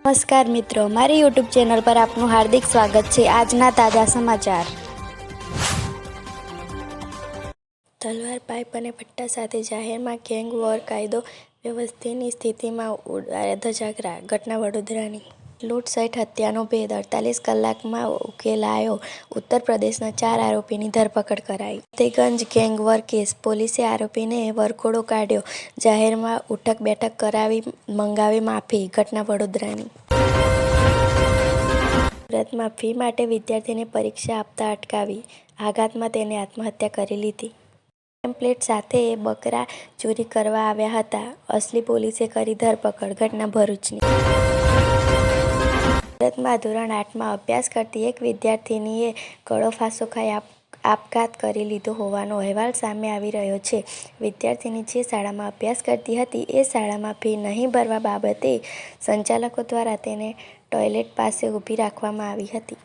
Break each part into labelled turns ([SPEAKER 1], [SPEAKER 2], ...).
[SPEAKER 1] નમસ્કાર મિત્રો, મારી યુટ્યુબ ચેનલ પર આપનું હાર્દિક સ્વાગત છે। આજના તાજા સમાચાર। તલવાર, પાઇપ અને પટ્ટા સાથે જાહેરમાં ગેંગ વોર, કાયદો વ્યવસ્થાની સ્થિતિમાં ધજાગરા। ઘટના વડોદરાની। લૂંટ સહિત હત્યાનો ભેદ 48 કલાકમાં ઉકેલાયો। ઉત્તર પ્રદેશના 4 આરોપીની ધરપકડ કરાઈ। ફતેગંજ ગેંગ વોર કેસ: પોલીસે આરોપીને વરઘોડો કાઢ્યો, જાહેરમાં ઉઠક બેઠક કરાવી, મંગાવી માફી। ઘટના વડોદરાની। સુરતમાં ફી માટે વિદ્યાર્થીને પરીક્ષા આપતા અટકાવી, આઘાતમાં તેને આત્મહત્યા કરી લીધી। ટેમ્પલેટ સાથે બકરા ચોરી કરવા આવ્યા હતા, અસલી પોલીસે કરી ધરપકડ। ઘટના ભરૂચની। સુરતમાં ધોરણ 8માં અભ્યાસ કરતી એક વિદ્યાર્થિનીએ ગળફાંસો ખાઈ આપઘાત કરી લીધો હોવાનો અહેવાલ સામે આવી રહ્યો છે। વિદ્યાર્થિની જે શાળામાં અભ્યાસ કરતી હતી, એ શાળામાં ફી નહીં ભરવા બાબતે સંચાલકો દ્વારા તેને ટોયલેટ પાસે ઊભી રાખવામાં આવી હતી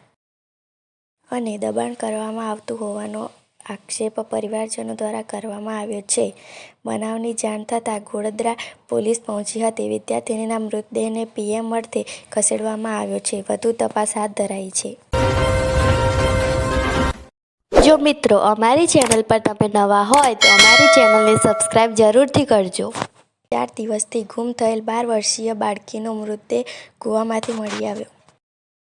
[SPEAKER 1] અને દબાણ કરવામાં આવતું હોવાનો આક્ષેપ પરિવારજનો દ્વારા કરવામાં આવ્યો છે। બનાવની જાણ થતાં ગોધરા પોલીસ પહોંચી હતી। વિદ્યાર્થિનીના મૃતદેહને પીએમ અર્થે ખસેડવામાં આવ્યો છે। વધુ તપાસ હાથ ધરાઈ છે। જો મિત્રો, અમારી ચેનલ પર તમે નવા હોય તો અમારી ચેનલને સબસ્ક્રાઇબ જરૂરથી કરજો। 4 દિવસથી ગુમ થયેલ 12 વર્ષીય બાળકીનો મૃતદેહ કૂવામાંથી મળી આવ્યો।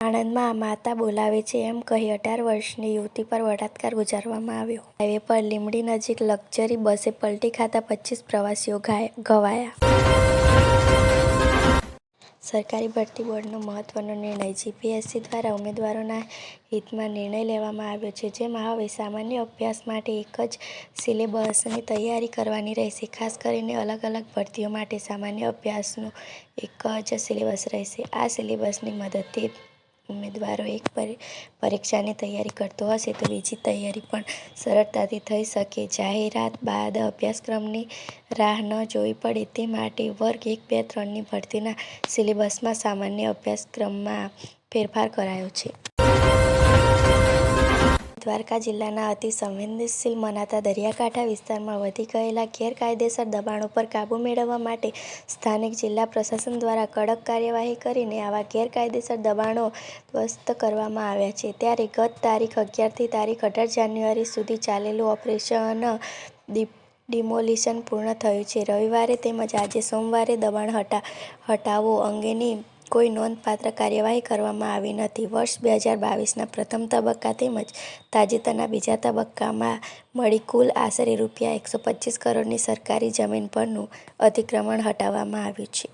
[SPEAKER 1] આણંદમાં માતા બોલાવે છે એમ કહી 18 વર્ષની યુવતી પર બળાત્કાર ગુજારવામાં આવ્યો। હાઈવે પર લીંબડી નજીક લક્ઝરી બસે પલટી ખાતા 25 પ્રવાસીઓ ઘવાયા। સરકારી ભરતી બોર્ડનો મહત્વનો નિર્ણય: જીપીએસસી દ્વારા ઉમેદવારોના હિતમાં નિર્ણય લેવામાં આવ્યો છે, જેમાં હવે સામાન્ય અભ્યાસ માટે એક જ સિલેબસની તૈયારી કરવાની રહેશે। ખાસ કરીને અલગ અલગ ભરતીઓ માટે સામાન્ય અભ્યાસનો એક જ સિલેબસ રહેશે। આ સિલેબસની મદદથી ઉમેદવારો એક પરીક્ષાની તૈયારી કરતો હશે તો બીજી તૈયારી પણ સરળતાથી થઈ શકે। જાહેરાત બાદ અભ્યાસક્રમની રાહ ન જોવી પડે તે માટે વર્ગ 1, 2, 3ની ભરતીના સિલેબસમાં સામાન્ય અભ્યાસક્રમમાં ફેરફાર કરાયો છે। દ્વારકા જિલ્લાના અતિ સંવેદનશીલ મનાતા દરિયાકાંઠા વિસ્તારમાં વધી ગયેલા ગેરકાયદેસર દબાણો પર કાબૂ મેળવવા માટે સ્થાનિક જિલ્લા પ્રશાસન દ્વારા કડક કાર્યવાહી કરીને આવા ગેરકાયદેસર દબાણો ધ્વસ્ત કરવામાં આવ્યા છે। ત્યારે ગત તારીખ 11થી તારીખ 18 જાન્યુઆરી સુધી ચાલેલું ઓપરેશન ડિમોલિશન પૂર્ણ થયું છે। રવિવારે તેમજ આજે સોમવારે દબાણ હટાવો અંગેની કોઈ નોંધપાત્ર કાર્યવાહી કરવામાં આવી નથી। વર્ષ 2022ના પ્રથમ તબક્કા તેમજ તાજેતરના બીજા તબક્કામાં મળી કુલ આશરે રૂપિયા 125 કરોડની સરકારી જમીન પરનું અતિક્રમણ હટાવવામાં આવ્યું છે।